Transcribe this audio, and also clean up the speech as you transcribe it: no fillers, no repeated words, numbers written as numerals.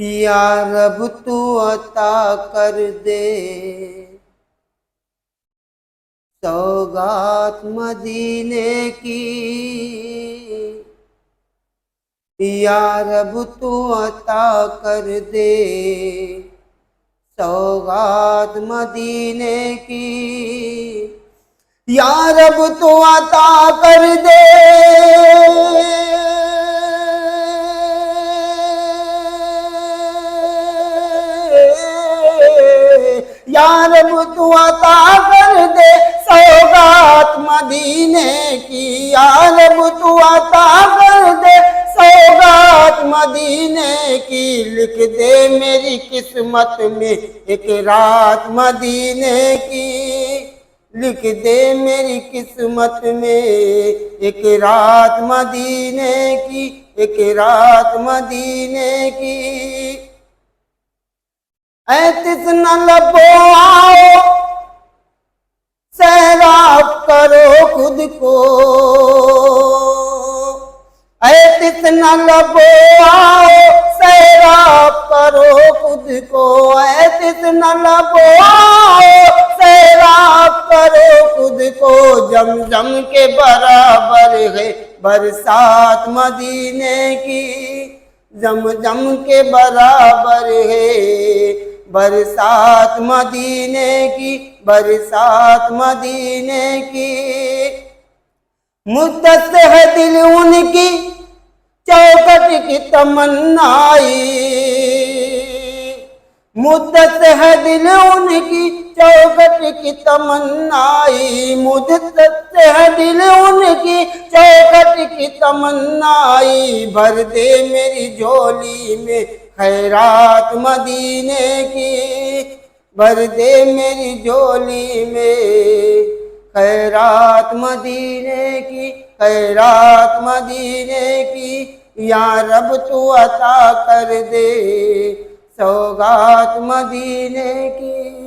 या रब तू अता कर दे सौगात मदीने की। या रब तू अता कर दे सौगात मदीने की। या रब तू अता कर दे या रब तू अता कर दे सौगात मदीने की। या रब तू अता कर दे सौगात मदीने की। लिख दे मेरी किस्मत में एक रात मदीने की। लिख दे मेरी किस्मत में एक रात मदीने की, एक रात मदीने की। ऐतिस न लबो आओ सैराब करो खुद को। ऐतिस न लबो आओ सैराब करो खुद को। ऐतिस न लबो आओ सैराब करो खुद को। जमजम के बराबर है बरसात मदीने की। जमजम के बराबर है बरसात मदीने की, बरसात मदीने की। मुद्दत है दिल उनकी चौखट की तमन्नाई। मुद्दत है दिल उनकी चौखट की तमन्नाई। मुद्दत है दिल उनकी चौखट की तमन्नाई। भर दे मेरी झोली में खैरात मदीने की। भर दे मेरी झोली में खैरात मदीने की, खैरात मदीने की। या रब तू अता कर दे सौगात मदीने की।